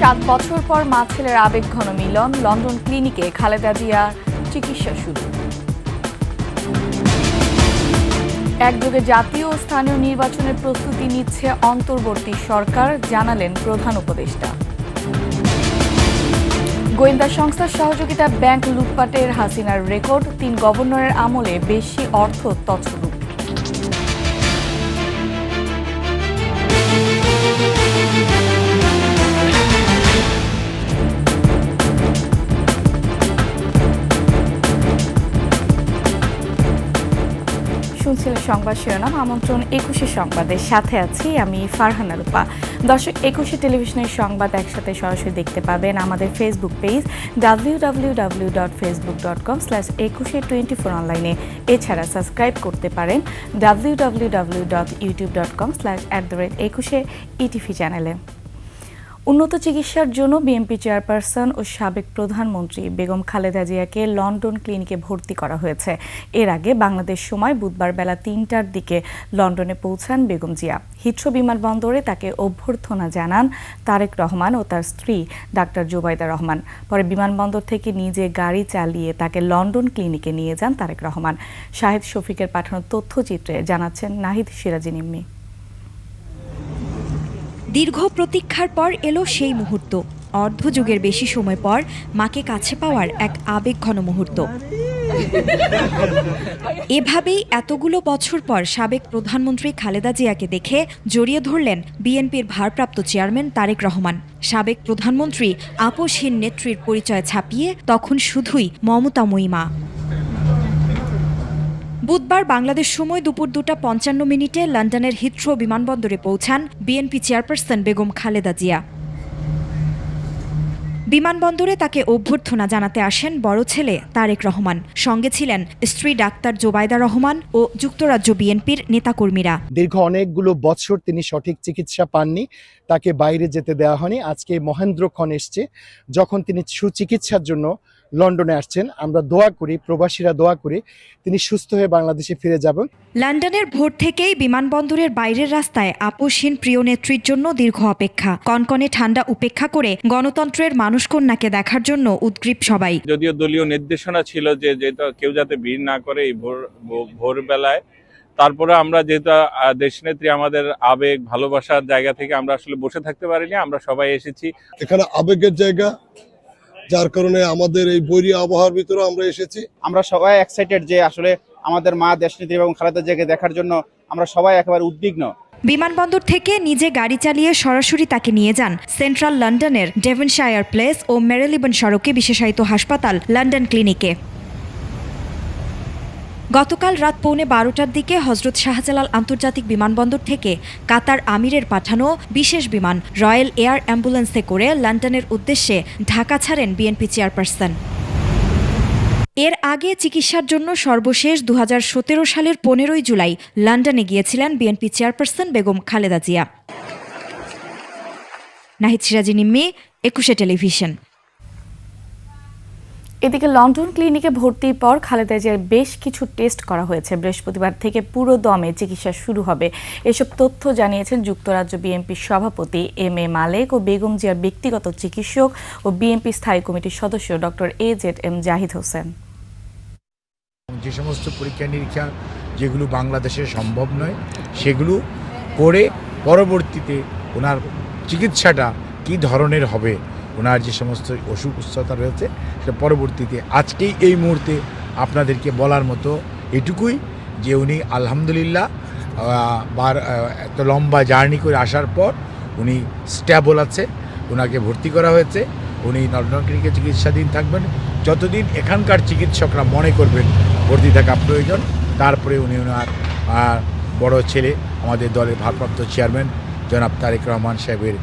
7 বছর পর মা ছেলের আবেগঘন মিলন, লন্ডন ক্লিনিকে খালেদা জিয়ার চিকিৎসা শুরু। একযোগে জাতীয় ও স্থানীয় নির্বাচনের প্রস্তুতি নিচ্ছে অন্তর্বর্তী সরকার, জানালেন প্রধান উপদেষ্টা। গোয়েন্দা সংস্থার সহযোগিতা ব্যাংক লুটপাটের হাসিনার রেকর্ড, 3 গভর্নরের আমলে বেশি অর্থ তছরূপ। শুনছিলেন সংবাদ শিরোনাম। আমন্ত্রণ 21 সংবাদের সাথে আছি আমি ফারহানা রূপা। দর্শক, 21 টেলিভিশনের সংবাদ একসাথে সরাসরি দেখতে পাবেন আমাদের ফেসবুক পেজ www.facebook.com/2124 অনলাইনে। এছাড়া সাবস্ক্রাইব করতে পারেন www.youtube.com/@21 চ্যানেলে। উন্নত চিকিৎসার জন্য বিএনপি চেয়ারপারসন ও সাবেক প্রধানমন্ত্রী বেগম খালেদা জিয়াকে লন্ডন ক্লিনিকে ভর্তি করা হয়েছে। এর আগে বাংলাদেশ সময় বুধবার বেলা 3টার দিকে লন্ডনে পৌঁছান বেগম জিয়া। হিথ্রো বিমানবন্দরে তাকে অভ্যর্থনা জানান তারেক রহমান ও তার স্ত্রী ডাক্তার জোবাইদা রহমান। পরে বিমানবন্দর থেকে নিজে গাড়ি চালিয়ে তাকে লন্ডন ক্লিনিকে নিয়ে যান তারেক রহমান। শাহেদ শফিকের পাঠানো তথ্যচিত্রে জানাচ্ছেন নাহিদ সিরাজি নিম্মি। দীর্ঘ প্রতীক্ষার পর এলো সেই মুহূর্ত, অর্ধযুগের বেশি সময় পর মাকে কাছে পাওয়ার এক আবেগঘন মুহূর্ত। এভাবেই এতগুলো বছর পর সাবেক প্রধানমন্ত্রী খালেদা জিয়াকে দেখে জড়িয়ে ধরলেন বিএনপির ভারপ্রাপ্ত চেয়ারম্যান তারেক রহমান। সাবেক প্রধানমন্ত্রী আপসহীন নেত্রীর পরিচয় ছাপিয়ে তখন শুধুই মমতাময়ী মা। বুধবার বাংলাদেশ সময় দুপুর 2:55 লন্ডনের হিথ্রো বিমানবন্দরে পৌঁছান বিএনপি চেয়ারপারসন বেগম খালেদা জিয়া। বিমানবন্দরে তাকে অভ্যর্থনা জানাতে আসেন বড় ছেলে তারেক রহমান, সঙ্গে ছিলেন স্ত্রী ডাক্তার জোবাইদা রহমান ও যুক্তরাজ্য বিএনপির নেতাকর্মীরা। দীর্ঘ অনেকগুলো বছর তিনি সঠিক চিকিৎসা পাননি, তাকে বাইরে যেতে দেওয়া হয়নি। আজকে মহেন্দ্রক্ষণ এসছে যখন তিনি সুচিকিৎসার জন্য লন্ডনে আসছেন। আমরা দোয়া করি, প্রবাসীরা দোয়া করি তিনি সুস্থ হয়ে বাংলাদেশে ফিরে যাবেন। লন্ডনের ভোর থেকেই বিমানবন্দরের বাইরের রাস্তায় আপসহীন প্রিয় নেত্রীর জন্য দীর্ঘ অপেক্ষা। কনকনে ঠান্ডা উপেক্ষা করে গণতন্ত্রের মানুষকন্যাকে দেখার জন্য উদ্গ্রীব সবাই। যদিও দলীয় নির্দেশনা ছিল যে কেউ যাতে ভিড় না করে এই ভোরবেলায়, তারপরে আমরা যেহেতু দেশনেত্রী আমাদের আবেগ ভালোবাসার জায়গা থেকে আমরা আসলে বসে থাকতে পারিনি, আমরা সবাই এসেছি। এখানে আবেগের জায়গা, যার কারণে আমাদের এই বৈরী আবহাওয়ার ভিতরে আমরা এসেছি। আমরা সবাই এক্সাইটেড যে আসলে আমাদের মা দেশনেত্রী এবং খালেদা জিয়াকে দেখার জন্য আমরা সবাই একেবারে উদ্বিগ্ন। বিমানবন্দর থেকে নিজে গাড়ি চালিয়ে সরাসরি তাকে নিয়ে যান সেন্ট্রাল লন্ডনের ডেভনশায়ার প্লেস ও মেরিলিবন সড়কে বিশেষায়িত হাসপাতাল লন্ডন ক্লিনিকে। গতকাল রাত 12:15টার দিকে হজরত শাহজালাল আন্তর্জাতিক বিমানবন্দর থেকে কাতার আমিরের পাঠানো বিশেষ বিমান রয়্যাল এয়ার অ্যাম্বুলেন্সে করে লন্ডনের উদ্দেশ্যে ঢাকা ছাড়েন বিএনপি চেয়ারপারসন। এর আগে চিকিৎসার জন্য সর্বশেষ 2017 সালের 15ই জুলাই লন্ডনে গিয়েছিলেন বিএনপি চেয়ারপারসন বেগম খালেদা জিয়া। নাহিদ সিরাজি নিম্মি, 21 টেলিভিশন। এদিকে লন্ডন ক্লিনিকে ভর্তির পর খালেদা জিয়ার বেশ কিছু টেস্ট করা হয়েছে। বৃহস্পতিবার থেকে পুরো দমে চিকিৎসা শুরু হবে, এসব তথ্য জানিয়েছেন যুক্তরাজ্য বিএনপির সভাপতি এম.এ. মালেক ও বেগম জিয়ার ব্যক্তিগত চিকিৎসক ও বিএনপি স্থায়ী কমিটির সদস্য ডক্টর এ.জেড.এম. জাহিদ হোসেন। যে সমস্ত পরীক্ষা নিরীক্ষা যেগুলো বাংলাদেশে সম্ভব নয় সেগুলো করে পরবর্তীতে ওনার চিকিৎসাটা কী ধরনের হবে, ওনার যে সমস্ত অসুখ সুস্থতা রয়েছে সেটা পরবর্তীতে আজকেই এই মুহূর্তে আপনাদেরকে বলার মতো এটুকুই যে উনি আলহামদুলিল্লাহ এত লম্বা জার্নি করে আসার পর উনি স্ট্যাবল আছে, ওনাকে ভর্তি করা হয়েছে। উনি লন্ডন ক্লিনিকে চিকিৎসাধীন থাকবেন যতদিন এখানকার চিকিৎসকরা মনে করবেন ভর্তি থাকা প্রয়োজন। তারপরে উনি ওনার বড় ছেলে আমাদের দলের ভারপ্রাপ্ত চেয়ারম্যান জনাব তারেক রহমান সাহেবের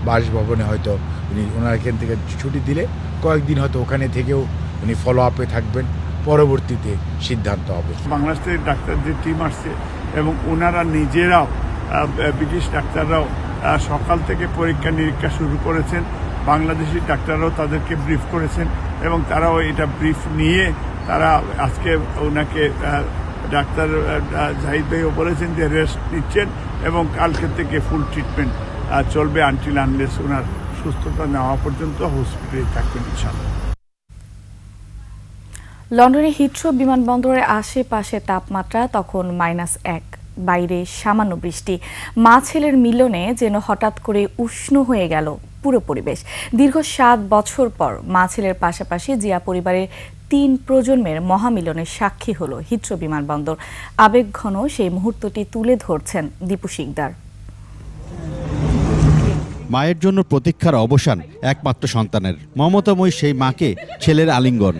বাসভবনে হয়তো উনি ওনার এখান থেকে ছুটি দিলে কয়েকদিন হয়তো ওখানে থেকেও উনি ফলো আপে থাকবেন, পরবর্তীতে সিদ্ধান্ত হবে। বাংলাদেশ থেকে ডাক্তারদের টিম আসছে এবং ওনারা নিজেরাও ব্রিটিশ ডাক্তাররাও সকাল থেকে পরীক্ষা নিরীক্ষা শুরু করেছেন। বাংলাদেশি ডাক্তাররাও তাদেরকে ব্রিফ করেছেন এবং তারাও এটা ব্রিফ নিয়ে তারা আজকে ওনাকে ডাক্তার জাহিদ ভাইও বলেছেন যে রেস্ট নিচ্ছেন এবং কালকে থেকে ফুল ট্রিটমেন্ট চলবে আনটিল আনলেস ওনার সুস্থতা নেওয়া পর্যন্ত হসপিটালে থাকবেন ইনশাআল্লাহ। লন্ডনের হিথ্রো বিমানবন্দরের আশেপাশে তাপমাত্রা তখন -1, বাইরে সামান্য বৃষ্টি। মা ছেলের মিলনে যেন হঠাৎ করে উষ্ণ হয়ে গেল পুরো পরিবেশ। দীর্ঘ 7 বছর পর মা ছেলের পাশাপাশি জিয়া পরিবারের 3 প্রজন্মের মহামিলনের সাক্ষী হলো হিথ্রো বিমানবন্দর। আবেগঘন সেই মুহূর্তটি তুলে ধরছেন দীপু শিকদার। মায়ের জন্য প্রতীক্ষার অবসান একমাত্র সন্তানের, মমতাময়ী সেই মাকে ছেলের আলিঙ্গন।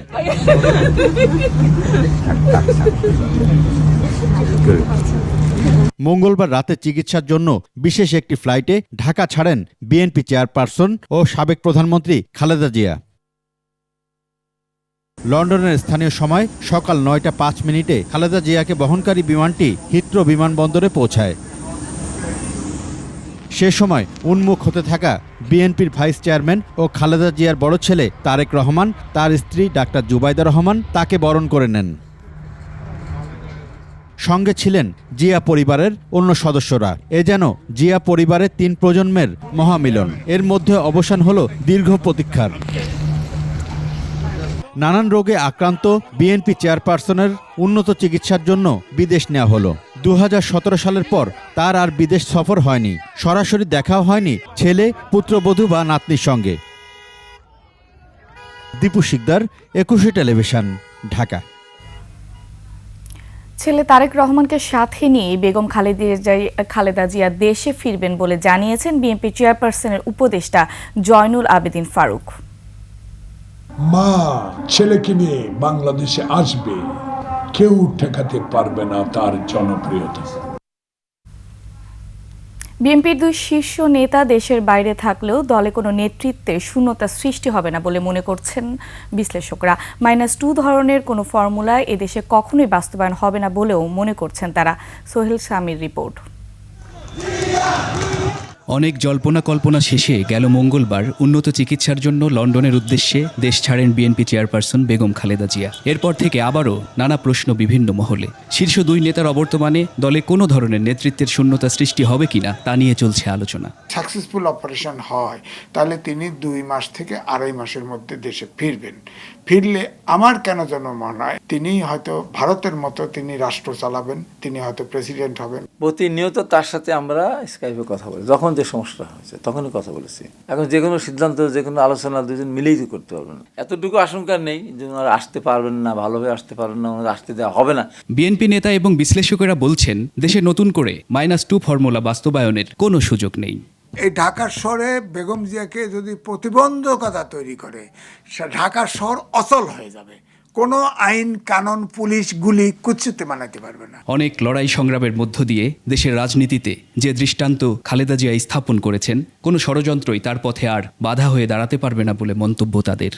মঙ্গলবার রাতে চিকিৎসার জন্য বিশেষ একটি ফ্লাইটে ঢাকা ছাড়েন বিএনপি চেয়ারপারসন ও সাবেক প্রধানমন্ত্রী খালেদা জিয়া। লন্ডনের স্থানীয় সময় সকাল 9টা 5 মিনিটে খালেদা জিয়াকে বহনকারী বিমানটি হিথ্রো বিমানবন্দরে পৌঁছায়। সে সময় উন্মুখ হতে থাকা বিএনপির ভাইস চেয়ারম্যান ও খালেদা জিয়ার বড় ছেলে তারেক রহমান, তার স্ত্রী ডাক্তার জুবাইদা রহমান তাকে বরণ করে নেন। সঙ্গে ছিলেন জিয়া পরিবারের অন্য সদস্যরা। এ যেন জিয়া পরিবারের 3 প্রজন্মের মহামিলন। এর মধ্যে অবসান হলো দীর্ঘ প্রতীক্ষার। নানান রোগে আক্রান্ত বিএনপি চেয়ারপারসনের উন্নত চিকিৎসার জন্য বিদেশ নেওয়া হলো। 2017 সালের পর তার আর বিদেশ সফর হয়নি, সরাসরি দেখাও হয়নি ছেলে, পুত্রবধূ বা নাতনির সঙ্গে। দীপু শিকদার, 21 টেলিভিশন, ঢাকা। ছেলে তারেক রহমানকে সাথে নিয়ে বেগম খালেদা জিয়া দেশে ফিরবেন বলে জানিয়েছেন বিএনপি চেয়ারপারসনের উপদেষ্টা জয়নুল আবেদিন ফারুক। মা ছেলেকে নিয়ে বাংলাদেশে আসবে, কেউ ঠেকাতে পারবে না তার জনপ্রিয়তা। বিএনপির 2 শীর্ষ নেতা দেশের বাইরে থাকলেও দলে কোনো নেতৃত্বে শূন্যতা সৃষ্টি হবে না বলে মনে করছেন বিশ্লেষকরা। -2 ধরনের কোনো ফর্মুলায় এদেশে কখনোই বাস্তবায়ন হবে না বলেও মনে করছেন তারা। সোহেল সামির রিপোর্ট। অনেক জল্পনা কল্পনা শেষে গেল মঙ্গলবার উন্নত চিকিৎসার জন্য লন্ডনের উদ্দেশ্যে দেশ ছাড়েন বিএনপি চেয়ারপারসন বেগম খালেদা জিয়া। এরপর থেকে আবারও নানা প্রশ্ন বিভিন্ন মহলে। শীর্ষ 2 নেতার অবর্তমানে দলে কোনো ধরনের নেতৃত্বের শূন্যতা সৃষ্টি হবে কিনা তা নিয়ে চলছে আলোচনা। সাকসেসফুল অপারেশন হয় তাহলে তিনি 2 মাস থেকে 2.5 মাসের মধ্যে দেশে ফিরবেন। ফিরলে আমার কেন যেন মনে হয় তিনি হয়তো ভারতের মতো তিনি রাষ্ট্র চালাবেন, তিনি হয়তো প্রেসিডেন্ট হবেন। প্রতিনিয়ত তার সাথে আমরা স্কাইপে কথা বলি, যখন যে সমস্যা হয়েছে তখনই কথা বলেছি। এখন যে কোনো সিদ্ধান্ত, যে কোনো আলোচনা 2 জন মিলেই তো করতে পারবেন। এতটুকু আশঙ্কা নেই যে ওনারা আসতে পারবেন না, ভালোভাবে আসতে পারবেন না, ওনারা আসতে দেওয়া হবে না। বিএনপি নেতা এবং বিশ্লেষকেরা বলছেন দেশে নতুন করে -2 ফর্মুলা বাস্তবায়নের কোনো সুযোগ নেই। এই ঢাকার শহরে বেগম জিয়াকে যদি প্রতিবন্ধকতা তৈরি করে, ঢাকার শহর অচল হয়ে যাবে। কোনো আইন কানুন, পুলিশ, গুলি কুচ্ছুতে মানাতে পারবে না। অনেক লড়াই সংগ্রামের মধ্য দিয়ে দেশের রাজনীতিতে যে দৃষ্টান্ত খালেদা জিয়া স্থাপন করেছেন, কোনো ষড়যন্ত্রই তার পথে আর বাধা হয়ে দাঁড়াতে পারবে না বলে মন্তব্য তাদের।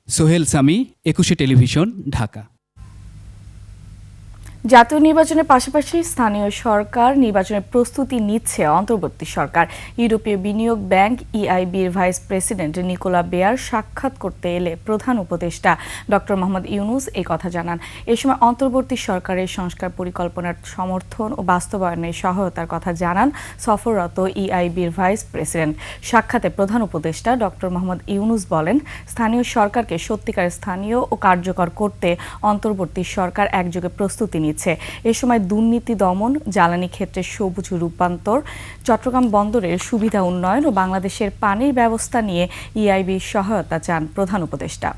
সোহেল সামি, 21 টেলিভিশন, ঢাকা। জাতীয় নির্বাচনের পাশাপাশি স্থানীয় সরকার নির্বাচনের প্রস্তুতি নিচ্ছে অন্তর্বর্তী সরকার। ইউরোপীয় বিনিয়োগ ব্যাংক ইআইবির ভাইস প্রেসিডেন্ট নিকোলা বেয়ার সাক্ষাৎ করতে এলে প্রধান উপদেষ্টা ডক্টর মোহাম্মদ ইউনুস এই কথা জানান। এ সময় অন্তর্বর্তী সরকারের সংস্কার পরিকল্পনার সমর্থন ও বাস্তবায়নে সহায়তার কথা জানান সফররত ইআইবির ভাইস প্রেসিডেন্ট। সাক্ষাতে প্রধান উপদেষ্টা ডক্টর মোহাম্মদ ইউনুস বলেন, স্থানীয় সরকারকে সত্যিকার স্থানীয় ও কার্যকর করতে অন্তর্বর্তী সরকার একযোগে প্রস্তুতি নিচ্ছে। এ সময় দুর্নীতি দমন, জ্বালানি ক্ষেত্রে সবুজ রূপান্তর, চট্টগ্রাম বন্দরের সুবিধা উন্নয়ন ও বাংলাদেশের পানির ব্যবস্থা নিয়ে ইআইবির সহায়তা চান প্রধান উপদেষ্টা।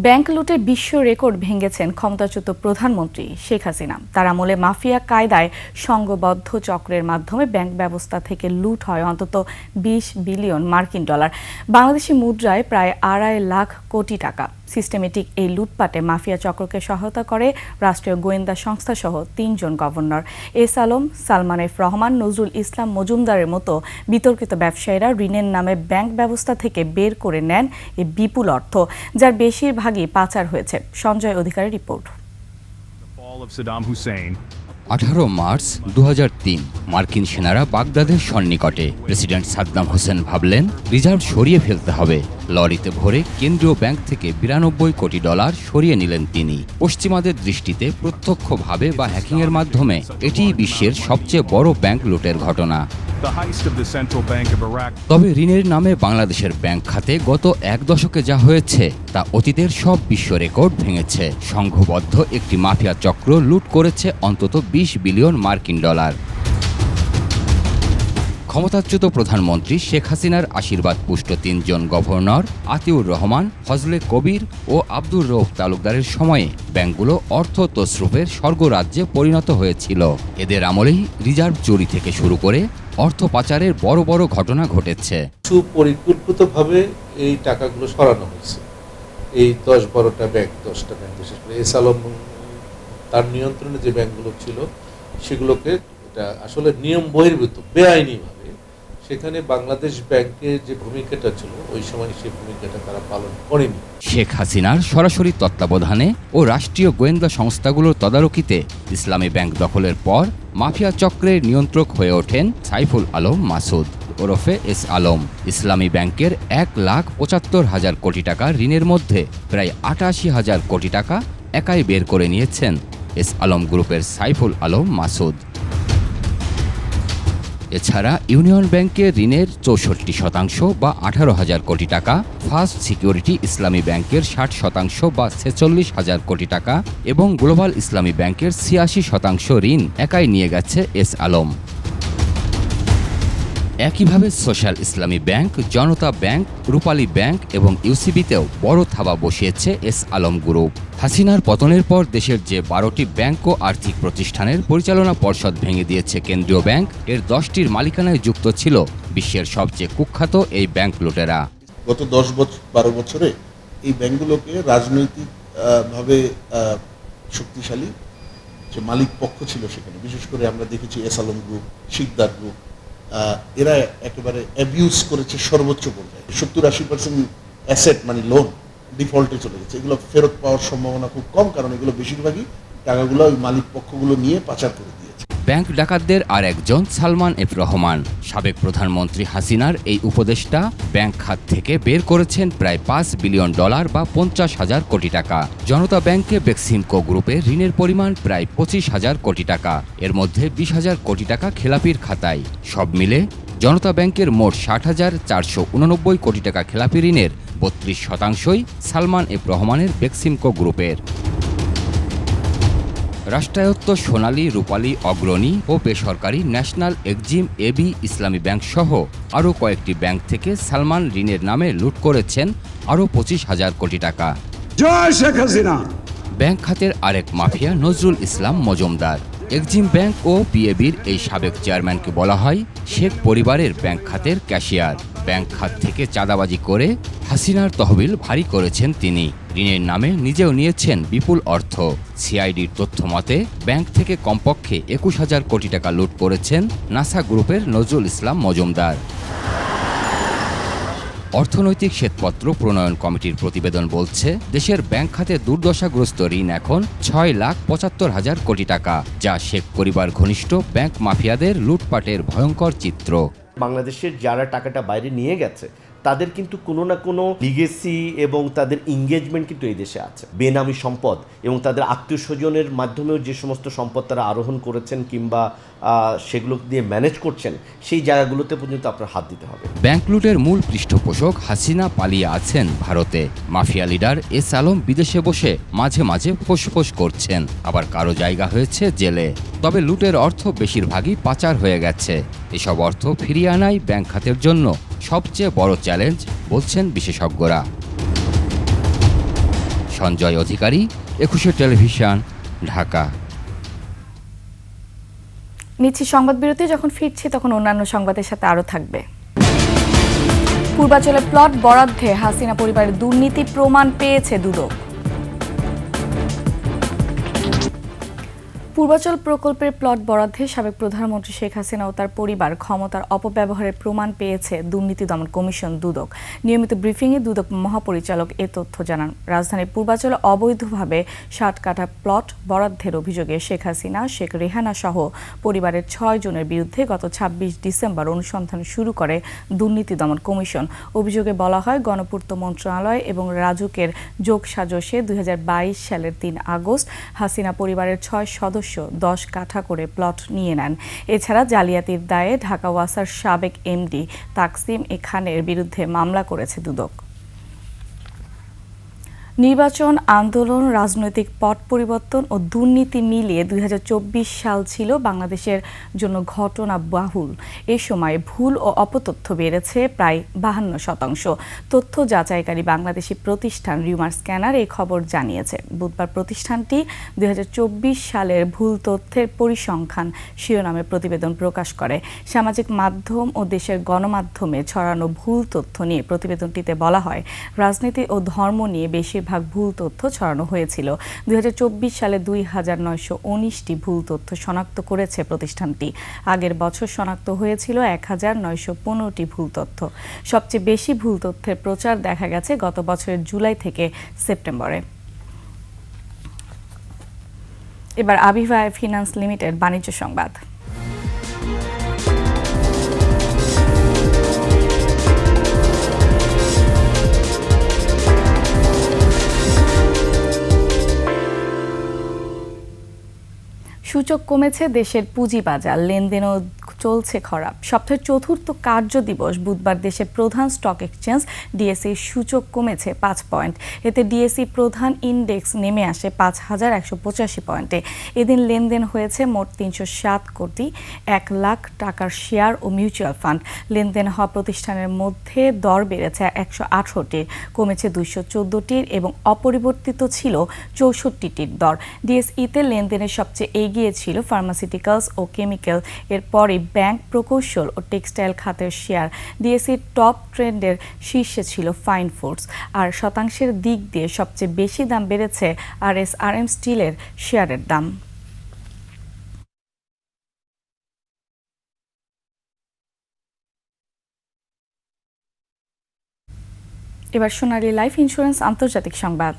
ব্যাংক লুটে বিশ্ব রেকর্ড ভেঙেছেন ক্ষমতাচ্যুত প্রধানমন্ত্রী শেখ হাসিনা। তার আমলে মাফিয়া কায়দায় সংঘবদ্ধ চক্রের মাধ্যমে ব্যাংক ব্যবস্থা থেকে লুট হয় অন্তত 20 বিলিয়ন মার্কিন ডলার, বাংলাদেশি মুদ্রায় প্রায় 2.5 লাখ কোটি টাকা। সিস্টেমেটিক এই লুটপাটে মাফিয়া চক্রকে সহায়তা করে রাষ্ট্রীয় গোয়েন্দা সংস্থা সহ 3 জন গভর্নর। এস আলম, সালমান এফ রহমান, নজরুল ইসলাম মজুমদারের মতো বিতর্কিত ব্যবসায়ীরা ঋণের নামে ব্যাংক ব্যবস্থা থেকে বের করে নেন এই বিপুল অর্থ, যার বেশিরভাগই পাচার হয়েছে। সঞ্জয় অধিকারের রিপোর্ট। 18 মার্চ 2003 মার্কিন সেনারা বাগদাদের সন্নিকটে প্রেসিডেন্ট সাদ্দাম হোসেন ভাবলেন রিজার্ভ সরিয়ে ফেলতে হবে। লরিতে ভরে কেন্দ্রীয় ব্যাংক থেকে $92 কোটি সরিয়ে নিলেন তিনি। পশ্চিমাদের দৃষ্টিতে প্রত্যক্ষভাবে বা হ্যাকিংয়ের মাধ্যমে এটিই বিশ্বের সবচেয়ে বড় ব্যাংক লুটের ঘটনা। তবে ঋণের নামে বাংলাদেশের ব্যাংক খাতে গত এক দশকে যা হয়েছে তা অতীতের সব বিশ্ব রেকর্ড ভেঙেছে। সংঘবদ্ধ একটি মাফিয়া চক্র লুট করেছে অন্তত $20 বিলিয়ন মার্কিন ডলার। ক্ষমতাচ্যুত প্রধানমন্ত্রী শেখ হাসিনার আশীর্বাদ পুষ্ট 3 জন গভর্নর আতিউর রহমান, ফজলে কবির ও আব্দুর রউফ তালুকদারের সময়ে ব্যাংকগুলো অর্থ তসরুফের স্বর্গরাজ্যে পরিণত হয়েছিল। এদের আমলেই রিজার্ভ চুরি থেকে শুরু করে অর্থ পাচারের বড় বড় ঘটনা ঘটেছে। সুপরিকল্পিতভাবে এই টাকাগুলো সরানো হয়েছে। এই 10-12টা ব্যাংক, 10টা ব্যাংক, বিশেষ করে এস আলম তার নিয়ন্ত্রণে যে ব্যাংকগুলো ছিল সেগুলোকে এটা আসলে নিয়ম বহির্ভূত বেআইনিভাবে সেখানে বাংলাদেশ ব্যাংকের যে ভূমিকাটা ছিল ওই সময় সেই ভূমিকাটা তারা পালন করেনি। শেখ হাসিনার সরাসরি তত্ত্বাবধানে ও রাষ্ট্রীয় গোয়েন্দা সংস্থাগুলোর তদারকিতে ইসলামী ব্যাংক দখলের পর মাফিয়া চক্রের নিয়ন্ত্রক হয়ে ওঠেন সাইফুল আলম মাসুদ ওরফে এস আলম। ইসলামী ব্যাংকের 1,75,000 কোটি টাকা ঋণের মধ্যে প্রায় 88,000 কোটি টাকা একাই বের করে নিয়েছেন এস আলম গ্রুপের সাইফুল আলম মাসুদ। এছাড়া ইউনিয়ন ব্যাংকের ঋণের 64% বা 18,000 কোটি টাকা, ফার্স্ট সিকিউরিটি ইসলামী ব্যাংকের 60% বা 46,000 কোটি টাকা এবং গ্লোবাল ইসলামী ব্যাংকের 86% ঋণ একাই নিয়ে গেছে এস আলম। একইভাবে সোশ্যাল ইসলামী ব্যাংক, জনতা ব্যাংক, রূপালী ব্যাংক এবং ইউসিবিতেও বড় থাবা বসিয়েছে এস আলম গ্রুপ। হাসিনার পতনের পর দেশের যে 12টি ব্যাংক ও আর্থিক প্রতিষ্ঠানের পরিচালনা পর্ষদ ভেঙে দিয়েছে কেন্দ্রীয় ব্যাংক, এর 10টির মালিকানায় যুক্ত ছিল বিশ্বের সবচেয়ে কুখ্যাত এই ব্যাংক লুটেরা। গত 10-12 বছরে এই ব্যাংকগুলোকে রাজনৈতিক ভাবে শক্তিশালী যে মালিক পক্ষ ছিল সেখানে, বিশেষ করে আমরা দেখেছি S Alam group, Sikdar group, এরা একেবারে অ্যাবিউজ করেছে সর্বোচ্চ পর্যায়ে। 70-80% অ্যাসেট মানে লোন ডিফল্টে চলে গেছে। এগুলো ফেরত পাওয়ার সম্ভাবনা খুব কম, কারণ এগুলো বেশিরভাগই টাকাগুলো ওই মালিক পক্ষগুলো নিয়ে পাচার করে দিয়েছে। ব্যাংক ডাকাতদের আর একজন সালমান এফ রহমান। সাবেক প্রধানমন্ত্রী হাসিনার এই উপদেষ্টা ব্যাংক খাত থেকে বের করেছেন প্রায় $5 বিলিয়ন বা 50,000 কোটি টাকা। জনতা ব্যাংকে বেক্সিমকো গ্রুপের ঋণের পরিমাণ প্রায় 25,000 কোটি টাকা, এর মধ্যে 20,000 কোটি টাকা খেলাপির খাতায়। সব মিলে জনতা ব্যাংকের মোট 60,489 কোটি টাকা খেলাপি ঋণের 32%ই সালমান এফ রহমানের বেক্সিমকো গ্রুপের। রাষ্ট্রায়ত্ত সোনালী, রূপালী, অগ্রণী ও বেসরকারি ন্যাশনাল এক্সিম এবি ইসলামী ব্যাংক সহ আরও কয়েকটি ব্যাংক থেকে সালমান ঋণের নামে লুট করেছেন আরও 25,000 কোটি টাকা। জয় শেখ হাসিনা। ব্যাংক খাতের আরেক mafia Nazrul Islam Majumdar. Exim bank ও বিএবির এই সাবেক চেয়ারম্যানকে বলা হয় শেখ পরিবারের ব্যাংক খাতের ক্যাশিয়ার। ব্যাংক খাত থেকে চাঁদাবাজি করে হাসিনার তহবিল ভারী করেছেন তিনি। ঋণের নামে নিজেও নিয়েছেন বিপুল অর্থ। সিআইডির তথ্য মতে ব্যাংক থেকে কমপক্ষে 21,000 কোটি টাকা লুট করেছেন নাসা গ্রুপের নজরুল ইসলাম মজুমদার। অর্থনৈতিক শ্বেতপত্র প্রণয়ন কমিটির প্রতিবেদন বলছে দেশের ব্যাংক খাতে দুর্দশাগ্রস্ত ঋণ এখন 6,75,000 কোটি টাকা, যা শেখ পরিবার ঘনিষ্ঠ ব্যাংক মাফিয়াদের লুটপাটের ভয়ঙ্কর চিত্র। বাংলাদেশের যারা টাকাটা বাইরে নিয়ে গেছে তাদের কিন্তু কোনো না কোনো লিগেসি এবং তাদের এঙ্গেজমেন্ট কিন্তু এই দেশে আছে। বেনামি সম্পদ এবং তাদের আত্মীয় স্বজনের মাধ্যমেও যে সমস্ত সম্পদ তারা আরোহণ করেছেন কিংবা সেগুলো দিয়ে ম্যানেজ করছেন, সেই জায়গাগুলোতে পর্যন্ত আপনার হাত দিতে হবে। ব্যাংক লুটের মূল পৃষ্ঠপোষক হাসিনা পালিয়ে আছেন ভারতে। মাফিয়া লিডার এস আলম বিদেশে বসে মাঝে মাঝে ফোঁস করছেন, আবার কারো জায়গা হয়েছে জেলে। তবে লুটের অর্থ বেশিরভাগই পাচার হয়ে গেছে। এসব অর্থ ফিরিয়ে আনাই ব্যাংক খাতের জন্য সবচেয়ে বড় চ্যালেঞ্জ বলছেন বিশেষজ্ঞরা। সঞ্জয় অধিকারী, 21 টেলিভিশন, ঢাকা। নিচ্ছি সংবাদ বিরতি। যখন ফিরছি তখন অন্যান্য সংবাদের সাথে আরও থাকবে। পূর্বাঞ্চলে প্লট বরাদ্দে হাসিনা পরিবারের দুর্নীতি প্রমাণ পেয়েছে দুদক। পূর্বাচল প্রকল্পের প্লট বরাদ্দে সাবেক প্রধানমন্ত্রী শেখ হাসিনা ও তার পরিবার ক্ষমতার অপব্যবহারের প্রমাণ পেয়েছে দুর্নীতি দমন কমিশন দুদক। নিয়মিত ব্রিফিংয়ে দুদক মহাপরিচালক এ তথ্য জানান। রাজধানীর পূর্বাচলে অবৈধভাবে ৬০ কাঠা প্লট বরাদ্দের অভিযোগে শেখ হাসিনা, শেখ রেহানা সহ পরিবারের ৬ জনের বিরুদ্ধে গত ২৬ ডিসেম্বর অনুসন্ধান শুরু করে দুর্নীতি দমন কমিশন। অভিযোগে বলা হয়, গণপূর্ত মন্ত্রণালয় এবং রাজুকের যোগসাজশে ২০২২ সালের ৩ আগস্ট হাসিনা পরিবারের ৬ সদস্য ১০ কাঠা করে প্লট নিয়ে নেন। এছাড়া জালিয়াতির দায়ে ঢাকা ওয়াসার সাবেক এমডি তাকসিম এ খানের বিরুদ্ধে মামলা করেছে দুদক। নির্বাচন, আন্দোলন, রাজনৈতিক পট পরিবর্তন ও দুর্নীতি মিলিয়ে ২০২৪ সাল ছিল বাংলাদেশের জন্য ঘটনা বহুল। এ সময় ভুল ও অপতথ্য বেড়েছে প্রায় ৫২%। তথ্য যাচাইকারী বাংলাদেশি প্রতিষ্ঠান রিউমার স্ক্যানার এই খবর জানিয়েছে। বুধবার প্রতিষ্ঠানটি ২০২৪ সালের ভুল তথ্যের পরিসংখ্যান শিরোনামে প্রতিবেদন প্রকাশ করে। সামাজিক মাধ্যম ও দেশের গণমাধ্যমে ছড়ানো ভুল তথ্য নিয়ে প্রতিবেদনটিতে বলা হয়, রাজনীতি ও ধর্ম নিয়ে বেশিরভাগ ভুল তথ্য ছড়ানো হয়েছিল। ২০২৪ সালে ২,৯১৯টি ভুল তথ্য শনাক্ত করেছে প্রতিষ্ঠানটি। আগের বছর শনাক্ত হয়েছিল ১,৯১৫টি ভুল তথ্য। সবচেয়ে বেশি ভুল তথ্যের প্রচার দেখা গেছে গত বছরের জুলাই থেকে সেপ্টেম্বরে। এবার আবিভা ফিন্যান্স লিমিটেড বাণিজ্য সংবাদ। সূচক কমেছে, দেশের পুঁজিবাজার লেনদেনও চলছে খারাপ। সপ্তাহের চতুর্থ কার্য দিবস বুধবার দেশের প্রধান স্টক এক্সচেঞ্জ ডিএসইর সূচক কমেছে ৫ পয়েন্ট। এতে ডিএসই প্রধান ইন্ডেক্স নেমে আসে ৫,১৮৫ পয়েন্টে। এদিন লেনদেন হয়েছে মোট ৩০৭ কোটি ১ লাখ টাকার শেয়ার ও মিউচুয়াল ফান্ড। লেনদেন হওয়া প্রতিষ্ঠানের মধ্যে দর বেড়েছে ১১৮টির, কমেছে ২১৪টির এবং অপরিবর্তিত ছিল ৬৪টির দর। ডিএসইতে লেনদেনের সবচেয়ে এগিয়ে ছিল ফার্মাসিউটিক্যালস ও কেমিক্যাল, এরপরই ব্যাংক, প্রকৌশল ও টেক্সটাইল খাতের শেয়ার। ডিএসইর টপ ট্রেন্ডের শীর্ষে ছিল ফাইন ফুডস। আর শতাংশের দিক দিয়ে সবচেয়ে বেশি দাম বেড়েছে আরএসআরএম স্টিলের শেয়ারের দাম। এবার সোনালী লাইফ ইন্স্যুরেন্স আন্তর্জাতিক সংবাদ।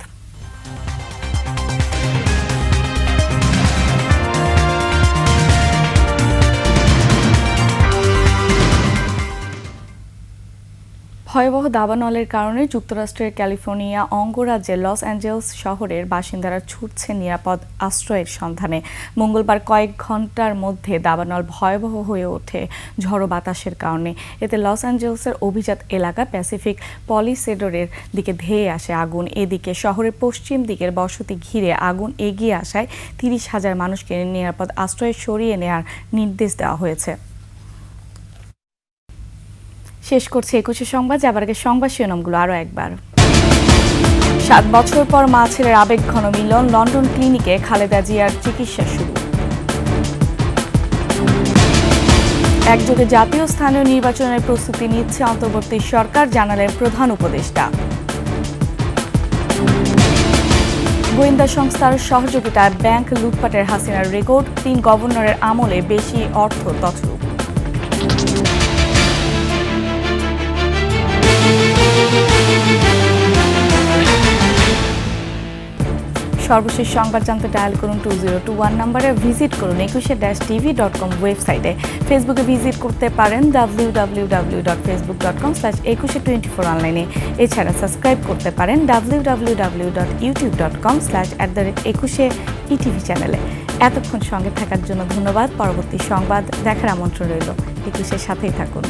ভয়াবহ দাবানলের কারণে যুক্তরাষ্ট্রের ক্যালিফোর্নিয়া অঙ্গরাজ্যের লস অ্যাঞ্জেলস শহরের বাসিন্দারা ছুটছেন নিরাপদ আশ্রয়ের সন্ধানে। মঙ্গলবার কয়েক ঘন্টার মধ্যে দাবানল ভয়াবহ হয়ে ওঠে ঝড়ো বাতাসের কারণে। এতে লস অ্যাঞ্জেলসের অভিজাত এলাকা প্যাসিফিক পলিসেডোরের দিকে ধেয়ে আসে আগুন। এদিকে শহরের পশ্চিম দিকের বসতি ঘিরে আগুন এগিয়ে আসায় ৩০,০০০ মানুষকে নিরাপদ আশ্রয়ে সরিয়ে নেওয়ার নির্দেশ দেওয়া হয়েছে। শেষ করছে ২১শে সংবাদ। যাবার আগে সংবাদ শিরোনামগুলো আরও একবার। ৭ বছর পর মা ছেলের আবেগঘন মিলন, লন্ডন ক্লিনিকে খালেদা জিয়ার চিকিৎসা শুরু। একযোগে জাতীয় স্থানীয় নির্বাচনের প্রস্তুতি নিচ্ছে অন্তর্বর্তী সরকার, জানালেন প্রধান উপদেষ্টা। গোয়েন্দা সংস্থার সহযোগিতায় ব্যাংক লুটপাটের হাসিনার রেকর্ড, ৩ গভর্নরের আমলে বেশি অর্থ তছরূপ। সর্বশেষ সংবাদ জানতে ডায়াল করুন 2021 নম্বরে, ভিজিট করুন ekushe-tv.com ওয়েবসাইটে। ফেসবুকে ভিজিট করতে পারেন www.facebook.com/ekushe24 অনলাইনে। এছাড়া সাবস্ক্রাইব করতে পারেন www.youtube.com/@ekushe-etv চ্যানেলে। এতক্ষণ সঙ্গে থাকার জন্য ধন্যবাদ। পরবর্তী সংবাদ দেখার আমন্ত্রণ রইল। একুশের সাথেই থাকুন।